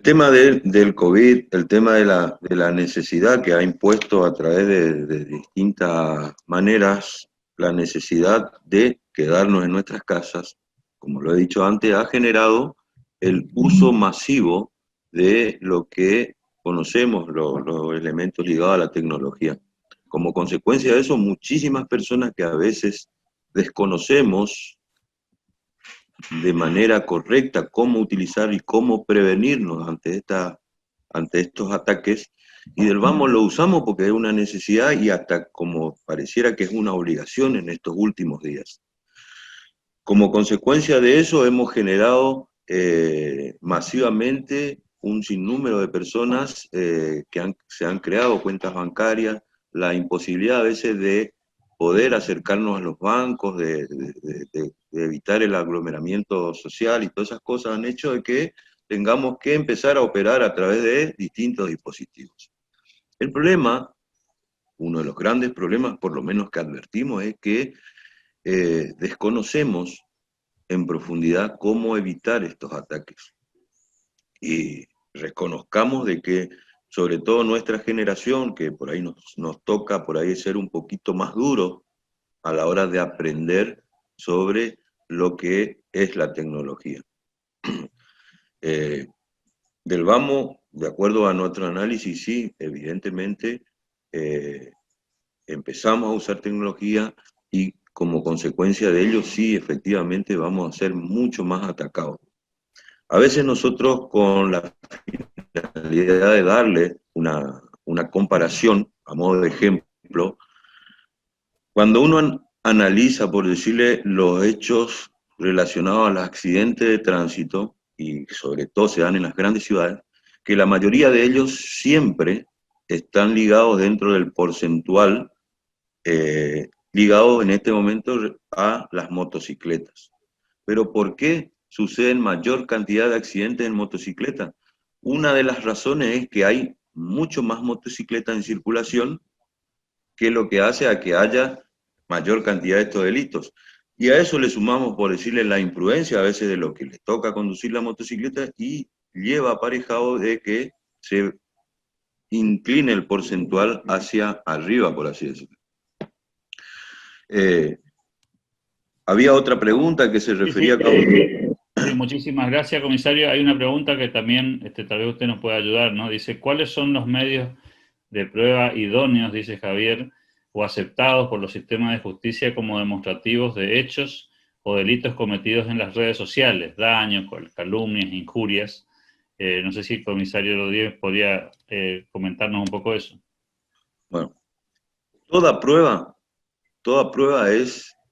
tema del COVID, el tema de la necesidad que ha impuesto a través de distintas maneras, la necesidad de quedarnos en nuestras casas, como lo he dicho antes, ha generado el uso masivo de lo que conocemos, los elementos ligados a la tecnología. Como consecuencia de eso, muchísimas personas que a veces desconocemos de manera correcta cómo utilizar y cómo prevenirnos ante estos ataques, y del vamos lo usamos porque es una necesidad y hasta como pareciera que es una obligación en estos últimos días. Como consecuencia de eso hemos generado masivamente un sinnúmero de personas que se han creado cuentas bancarias, la imposibilidad a veces de poder acercarnos a los bancos, de evitar el aglomeramiento social y todas esas cosas han hecho de que tengamos que empezar a operar a través de distintos dispositivos. El problema, uno de los grandes problemas, por lo menos que advertimos, es que desconocemos en profundidad cómo evitar estos ataques. Y reconozcamos de que, sobre todo nuestra generación, que por ahí nos toca por ahí ser un poquito más duro a la hora de aprender sobre lo que es la tecnología. Del vamos, de acuerdo a nuestro análisis, sí, evidentemente empezamos a usar tecnología y como consecuencia de ello, sí, efectivamente vamos a ser mucho más atacados. A veces nosotros, con la finalidad de darle una comparación, a modo de ejemplo, cuando uno analiza, por decirle, los hechos relacionados a los accidentes de tránsito, y sobre todo se dan en las grandes ciudades, que la mayoría de ellos siempre están ligados dentro del porcentual, ligados en este momento a las motocicletas. Pero ¿por qué suceden mayor cantidad de accidentes en motocicleta? Una de las razones es que hay mucho más motocicletas en circulación, que lo que hace a que haya mayor cantidad de estos delitos. Y a eso le sumamos, por decirle, la imprudencia a veces de lo que le toca conducir la motocicleta y lleva aparejado de que se incline el porcentual hacia arriba, por así decirlo. Había otra pregunta que se refería a... Sí, muchísimas gracias, comisario. Hay una pregunta que también tal vez usted nos pueda ayudar, ¿no? Dice, ¿cuáles son los medios de prueba idóneos, dice Javier, o aceptados por los sistemas de justicia como demostrativos de hechos o delitos cometidos en las redes sociales, daños, calumnias, injurias? No sé si el comisario Rodríguez podría comentarnos un poco eso. Bueno, toda prueba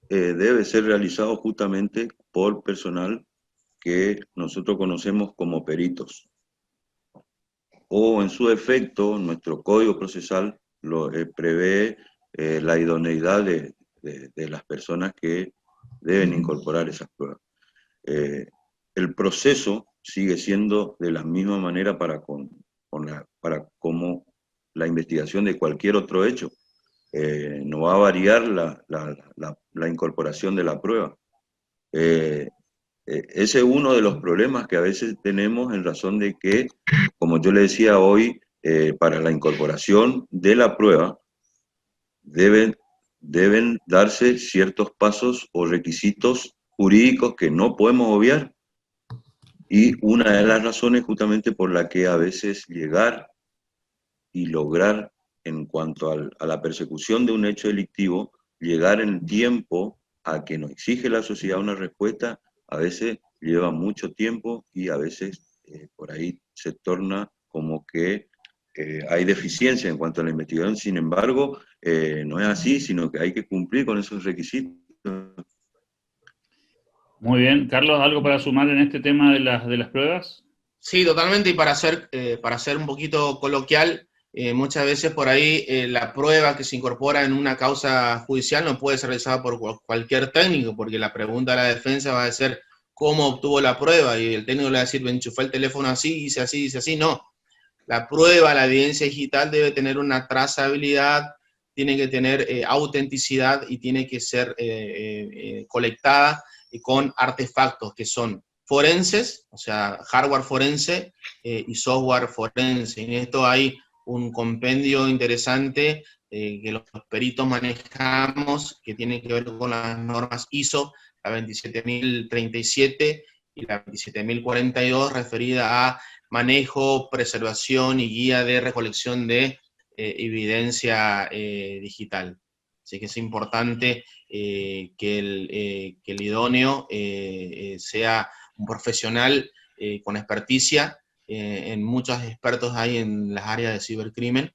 debe ser realizado justamente por personal que nosotros conocemos como peritos. O en su defecto, nuestro código procesal prevé la idoneidad de las personas que deben incorporar esas pruebas. El proceso sigue siendo de la misma manera para como la investigación de cualquier otro hecho. No va a variar la incorporación de la prueba. Ese es uno de los problemas que a veces tenemos en razón de que, como yo le decía hoy, para la incorporación de la prueba deben deben darse ciertos pasos o requisitos jurídicos que no podemos obviar, y una de las razones justamente por la que a veces llegar y lograr, en cuanto a la persecución de un hecho delictivo, llegar en tiempo a que nos exige la sociedad una respuesta, a veces lleva mucho tiempo y a veces por ahí se torna como que hay deficiencia en cuanto a la investigación. Sin embargo, no es así, sino que hay que cumplir con esos requisitos. Muy bien. Carlos, ¿algo para sumar en este tema de las pruebas? Sí, totalmente, y para ser un poquito coloquial, muchas veces por ahí la prueba que se incorpora en una causa judicial no puede ser realizada por cualquier técnico, porque la pregunta de la defensa va a ser cómo obtuvo la prueba, y el técnico le va a decir, me enchufé el teléfono así, hice así, no. La prueba, la evidencia digital debe tener una trazabilidad, tiene que tener autenticidad y tiene que ser colectada con artefactos que son forenses, o sea, hardware forense y software forense. En esto hay un compendio interesante que los peritos manejamos, que tiene que ver con las normas ISO, la 27037 y la 27042, referida a manejo, preservación y guía de recolección de evidencia digital. Así que es importante que el idóneo sea un profesional con experticia. En muchos expertos hay en las áreas de cibercrimen.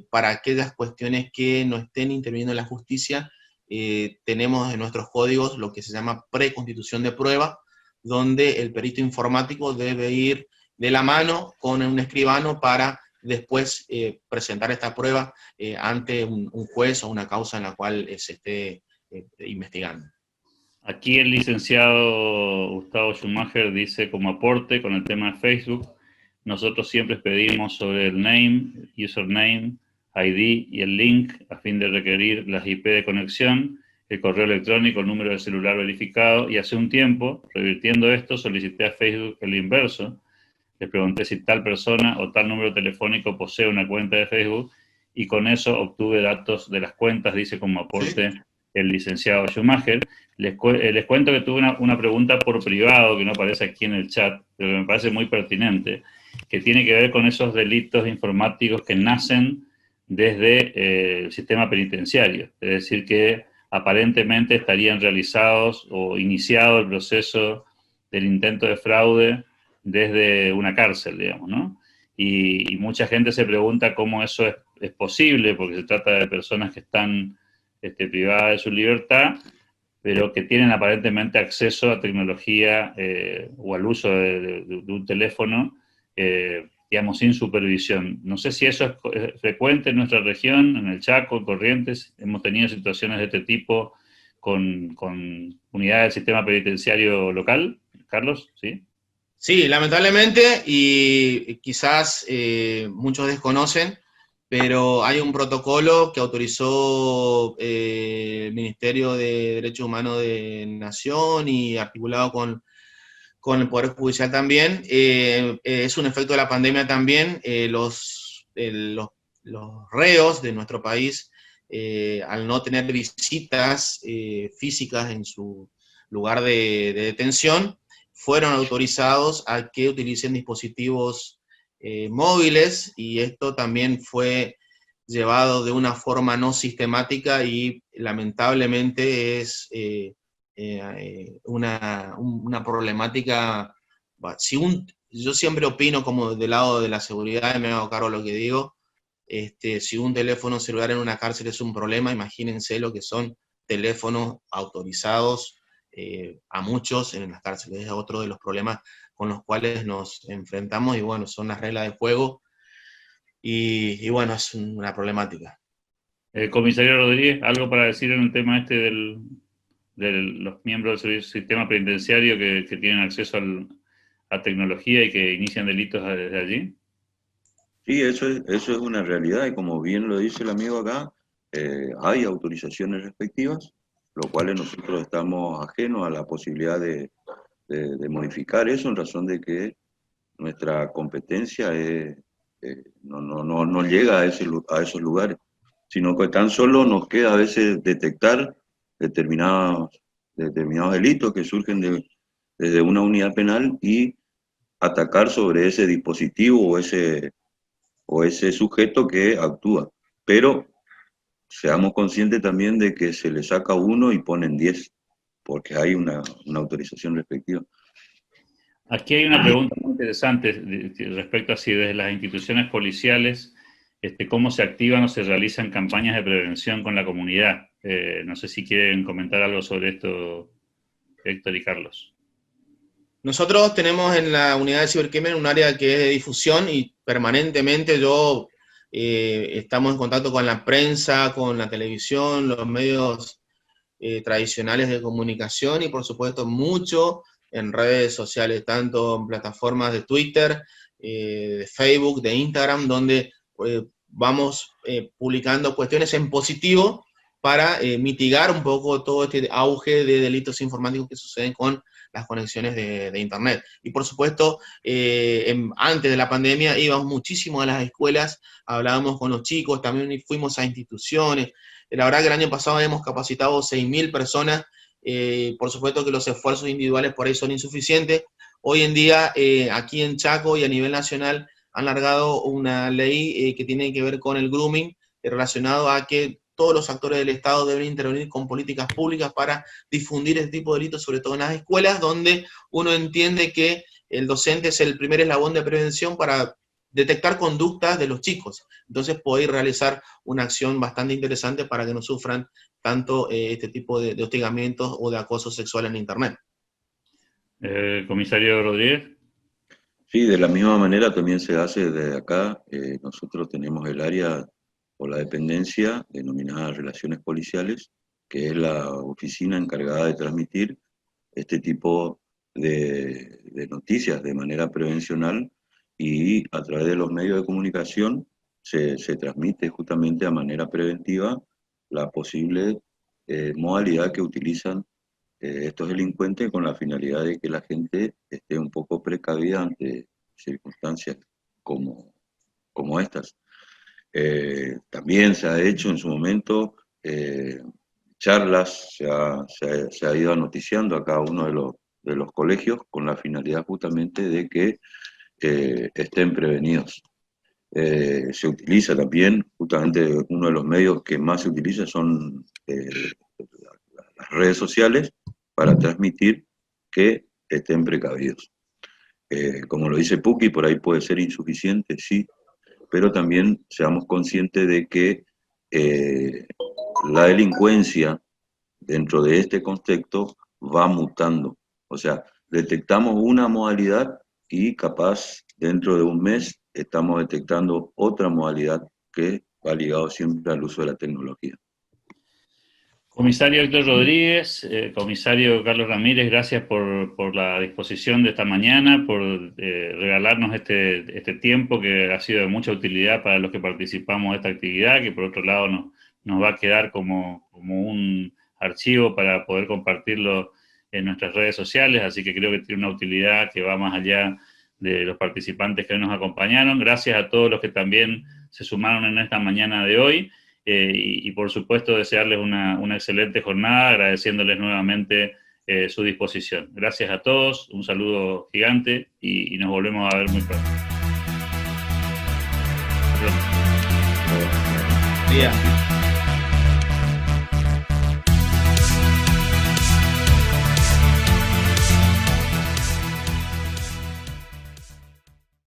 Para aquellas cuestiones que no estén interviniendo en la justicia, tenemos en nuestros códigos lo que se llama preconstitución de prueba, donde el perito informático debe ir de la mano con un escribano para después presentar esta prueba ante un juez o una causa en la cual se esté investigando. Aquí el licenciado Gustavo Schumacher dice, como aporte con el tema de Facebook, nosotros siempre pedimos sobre el name, username, ID y el link a fin de requerir las IP de conexión, el correo electrónico, el número de celular verificado, y hace un tiempo, revirtiendo esto, solicité a Facebook el inverso. Le pregunté si tal persona o tal número telefónico posee una cuenta de Facebook, y con eso obtuve datos de las cuentas, dice como aporte el licenciado Schumacher. Les cuento que tuve una pregunta por privado que no aparece aquí en el chat, pero que me parece muy pertinente, que tiene que ver con esos delitos informáticos que nacen desde el sistema penitenciario. Es decir, que aparentemente estarían realizados o iniciado el proceso del intento de fraude desde una cárcel, digamos, ¿no? Y mucha gente se pregunta cómo eso es posible, porque se trata de personas que están privadas de su libertad, pero que tienen aparentemente acceso a tecnología o al uso de un teléfono, digamos, sin supervisión. No sé si eso es frecuente en nuestra región, en el Chaco, en Corrientes. Hemos tenido situaciones de este tipo con unidades del sistema penitenciario local. Carlos, ¿sí? Sí, lamentablemente, y quizás muchos desconocen, pero hay un protocolo que autorizó el Ministerio de Derechos Humanos de Nación y articulado con el Poder Judicial también. Es un efecto de la pandemia también. Los reos de nuestro país, al no tener visitas físicas en su lugar de detención, fueron autorizados a que utilicen dispositivos móviles, y esto también fue llevado de una forma no sistemática y lamentablemente es una problemática. Yo siempre opino como del lado de la seguridad y me hago cargo de lo que digo. Si un teléfono celular en una cárcel es un problema, imagínense lo que son teléfonos autorizados a muchos en las cárceles. Es otro de los problemas con los cuales nos enfrentamos, y bueno, son las reglas de juego, y bueno, es una problemática. Comisario Rodríguez, ¿algo para decir en el tema de los miembros del sistema penitenciario que tienen acceso a tecnología y que inician delitos desde allí? Sí, eso es una realidad, y como bien lo dice el amigo acá, hay autorizaciones respectivas, lo cual nosotros estamos ajenos a la posibilidad de modificar eso, en razón de que nuestra competencia no llega a esos lugares. sino que tan solo nos queda a veces detectar determinados delitos que surgen desde una unidad penal y atacar sobre ese dispositivo o ese sujeto que actúa. Pero seamos conscientes también de que se le saca uno y ponen 10, porque hay una autorización respectiva. Aquí hay una pregunta muy interesante respecto a si desde las instituciones policiales cómo se activan o se realizan campañas de prevención con la comunidad. No sé si quieren comentar algo sobre esto, Héctor y Carlos. Nosotros tenemos en la unidad de cibercrimen un área que es de difusión y permanentemente estamos en contacto con la prensa, con la televisión, los medios tradicionales de comunicación y por supuesto mucho en redes sociales, tanto en plataformas de Twitter, de Facebook, de Instagram, donde vamos publicando cuestiones en positivo para mitigar un poco todo este auge de delitos informáticos que suceden con las conexiones de Internet. Y por supuesto, antes de la pandemia íbamos muchísimo a las escuelas, hablábamos con los chicos, también fuimos a instituciones. La verdad que el año pasado hemos capacitado 6.000 personas, por supuesto que los esfuerzos individuales por ahí son insuficientes. Hoy en día, aquí en Chaco y a nivel nacional, han largado una ley que tiene que ver con el grooming, relacionado a que todos los actores del Estado deben intervenir con políticas públicas para difundir este tipo de delitos, sobre todo en las escuelas, donde uno entiende que el docente es el primer eslabón de prevención para detectar conductas de los chicos. Entonces poder realizar una acción bastante interesante para que no sufran tanto este tipo de hostigamientos o de acoso sexual en Internet. Comisario Rodríguez. Sí, de la misma manera también se hace desde acá. Nosotros tenemos el área o la dependencia denominada Relaciones Policiales, que es la oficina encargada de transmitir este tipo de noticias de manera prevencional, y a través de los medios de comunicación se transmite justamente a manera preventiva la posible modalidad que utilizan estos delincuentes, con la finalidad de que la gente esté un poco precavida ante circunstancias como estas. También se ha hecho en su momento charlas, se ha ido noticiando a cada uno de los colegios con la finalidad justamente de que estén prevenidos. Se utiliza también, justamente uno de los medios que más se utiliza son las redes sociales para transmitir que estén precavidos. Como lo dice Puki, por ahí puede ser insuficiente, sí, pero también seamos conscientes de que la delincuencia dentro de este contexto va mutando. O sea, detectamos una modalidad y capaz dentro de un mes estamos detectando otra modalidad que va ligado siempre al uso de la tecnología. Comisario Héctor Rodríguez, comisario Carlos Ramírez, gracias por la disposición de esta mañana, por regalarnos este tiempo que ha sido de mucha utilidad para los que participamos de esta actividad, que por otro lado nos va a quedar como un archivo para poder compartirlo en nuestras redes sociales, así que creo que tiene una utilidad que va más allá de los participantes que hoy nos acompañaron. Gracias a todos los que también se sumaron en esta mañana de hoy. Y por supuesto desearles una excelente jornada, agradeciéndoles nuevamente su disposición. Gracias a todos, un saludo gigante y nos volvemos a ver muy pronto. Bien.